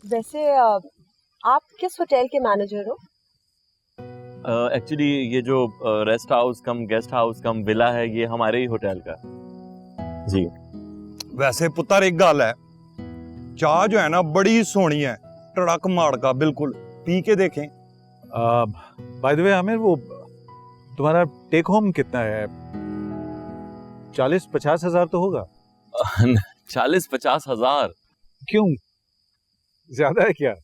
वैसे आप किस होटल के मैनेजर हो? एक्चुअली ये जो रेस्ट हाउस कम गेस्ट हाउस कम विला है ये हमारे ही होटल का जी। वैसे पुत्र एक गल है, चाह जो है ना बड़ी सोहनी है, टड़क मार का, बिल्कुल पी के देखें। बाय द वे आमिर, वो तुम्हारा टेक होम कितना है? 40-50 हजार तो होगा। 40-50 हजार? क्यों, ज्यादा है क्या?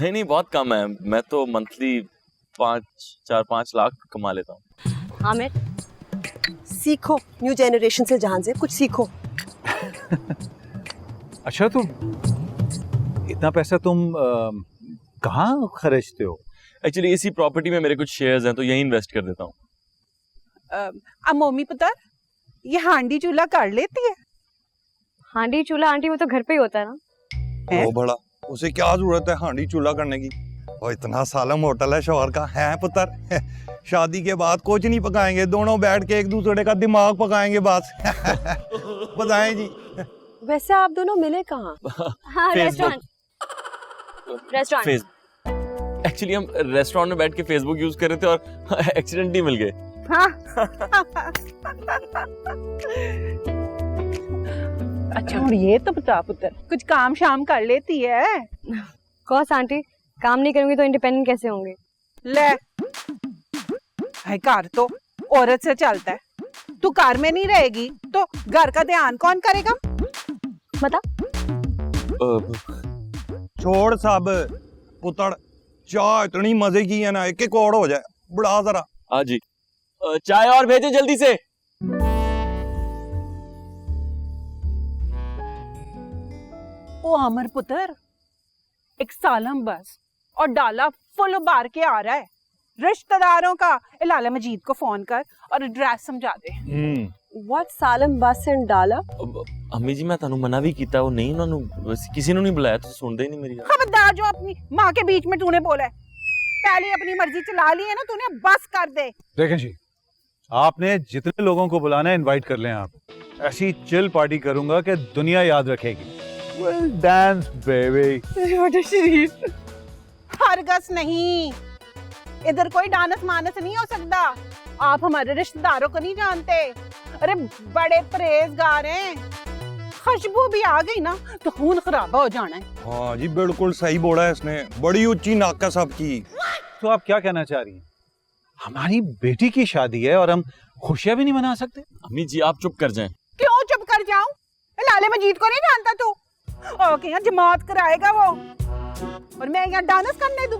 नहीं बहुत कम है। मैं तो मंथली 4-5 लाख कमा लेता हूँ। आमिर, सीखो न्यू जनरेशन से, जहां से कुछ सीखो। अच्छा, तो इतना पैसा तुम कहाँ खर्चते हो? एक्चुअली इसी प्रॉपर्टी में मेरे कुछ शेयर्स हैं तो यही इन्वेस्ट कर देता हूँ। मम्मी पुत्र, ये हांडी चूल्हा कर लेती है? हांडी चूल्हा आंटी वो तो घर पे ही होता है ना। ओ बड़ा, उसे क्या जरूरत है हांडी चूल्हा करने की? और इतना सालम होटल है शोहर का है पुत्र। शादी के बाद कुछ नहीं पकाएंगे, दोनों बैठ के एक दूसरे का दिमाग पकाएंगे बस। बताएं जी। वैसे आप दोनों मिले कहाँ? हाँ, रेस्टोरेंट। एक्चुअली हम रेस्टोरेंट में बैठ के फेसबुक यूज कर रहे थे और एक्सीडेंटली मिल गए। हाँ। अच्छा, और ये तो बता पुत्र, कुछ काम शाम कर लेती है? कौस आंटी, काम नहीं करूंगी तो इंडिपेंडेंट कैसे होंगे? ले भाई, घर तो औरत से चलता है। तू घर में नहीं रहेगी तो घर का ध्यान कौन करेगा? बता। छोड़ सब पुत्र, चाय इतनी मजे की है ना, एक और हो जाए, बढ़ा जरा। हाँ जी, चाय और भेजे जल्दी से। ओ अमर पुत्र, एक सालम बस और डाला फुल उबार के आ रहा है। रिश्तेदारों का लाला मजीद को फोन कर और एड्रेस समझा दे। What सालम बस एंड डाला? अम्मी जी मैं तानू मना भी कीता, वो नहीं, उन्होंने किसी ने नहीं बुलाया, तो सुनते ही नहीं मेरी। खबरदार, जो अपनी माँ के बीच में तूने बोला है, पहले अपनी मर्जी चला ली है ना तूने, बस कर दे। देखें जी, आपने जितने लोगों को बुलाना है इनवाइट कर लें। आप ऐसी चिल पार्टी करूंगा कि दुनिया याद रखेगी। Well done, baby. हरगस नहीं, इधर कोई डानस मानस नहीं हो सकता। आप हमारे रिश्तेदारों को नहीं जानते। अरे बड़े परहेजगार हैं, खुशबू भी आ गई ना तो खून खराबा हो जाना है। हाँ जी, बिल्कुल सही बोला है इसने, बड़ी ऊंची नाक है सबकी। तो आप क्या कहना चाह रही हैं? हमारी बेटी की शादी है और हम खुशियां भी नहीं मना सकते? अम्मी जी आप चुप कर जाएं। क्यों चुप कर जाऊं? लाले मजीद को नहीं जानता तू? ओके, यहाँ जमात कराएगा वो और मैं यहाँ डांस करने दूं?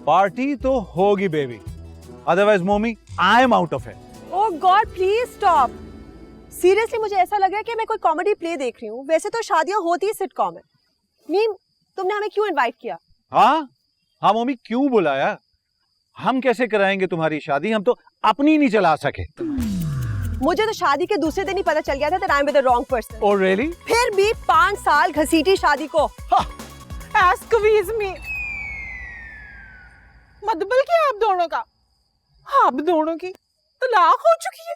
पार्टी तो होगी बेबी, अदरवाइज मोमी I am out of it. Oh God, please stop. Seriously मुझे ऐसा लग रहा है कि मैं कोई कॉमेडी प्ले देख रही हूँ। वैसे तो शादियां होती ही सिटकॉम है। मीम, तुमने हमें क्यों इनवाइट किया? हाँ मोमी, क्यों बुलाया? हम कैसे कराएंगे तुम्हारी शादी? हम तो अपनी नहीं चला सके। मुझे तो शादी के दूसरे दिन ही पता चल गया था that I'm with the wrong person. Oh really? फिर भी 5 साल घसीटी शादी को। Excuse me, मतलब क्या आप दोनों का? आप दोनों की तलाक हो चुकी है?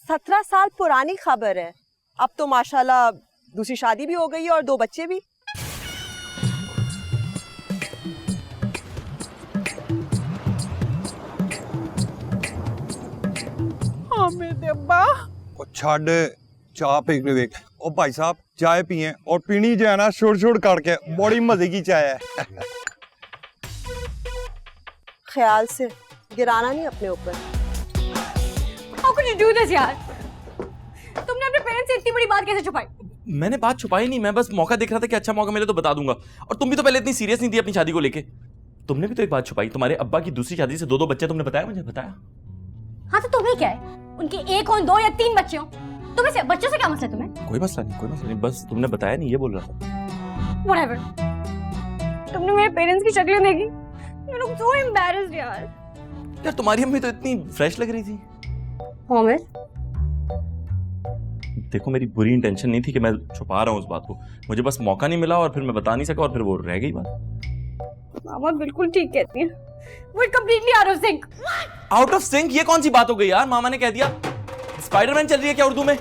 17 साल पुरानी खबर है। अब तो माशाल्लाह दूसरी शादी भी हो गई है और 2 बच्चे भी। हाँ मेरे अब्बा। ओ छाड़, चाय पी के देख। ओ भाई साहब, चाय पिए और पीनी जो है ना शुड़ शुड़ करके, बड़ी मजे की चाय है। ख्याल से गिराना नहीं अपने ऊपर। How could you do this यार? तुमने अपने पेरेंट्स से इतनी बड़ी बात कैसे छुपाई? मैंने बात छुपाई नहीं, मैं बस मौका देख रहा था कि अच्छा मौका मिले तो बता दूंगा। और तुम भी तो पहले इतनी सीरियस नहीं थी अपनी शादी को लेके। तुमने भी तो एक बात छुपाई, तुम्हारे अब्बा की दूसरी शादी से 2 बच्चे। तुमने बताया? मुझे बताया। हाँ तो तुम्हें क्या है? उनके 1 हो, 2 या 3 बच्चे हो, तुम्हें से बच्चों से क्या मसला है तुम्हें? कोई मसला नहीं, बस तुमने बताया नहीं, ये बोल रहा था। Whatever. तुमने मेरे पेरेंट्स की शक्लें देखी? You look so embarrassed यार। यार तुम्हारी अम्मी तो इतनी फ्रेश लग रही थी। मोहम्मद, देखो मेरी बुरी इंटेंशन नहीं थी कि मैं छुपा रहा हूँ उस बात को, मुझे बस मौका नहीं मिला और फिर मैं बता नहीं सका और फिर वो रह गई बात। मामा बिल्कुल ठीक कहती हैं। वो completely out of sync। Out of sync? ये कौन सी बात हो गई यार? मामा ने कह दिया। स्पाइडरमैन चल रही है क्या उर्दू में?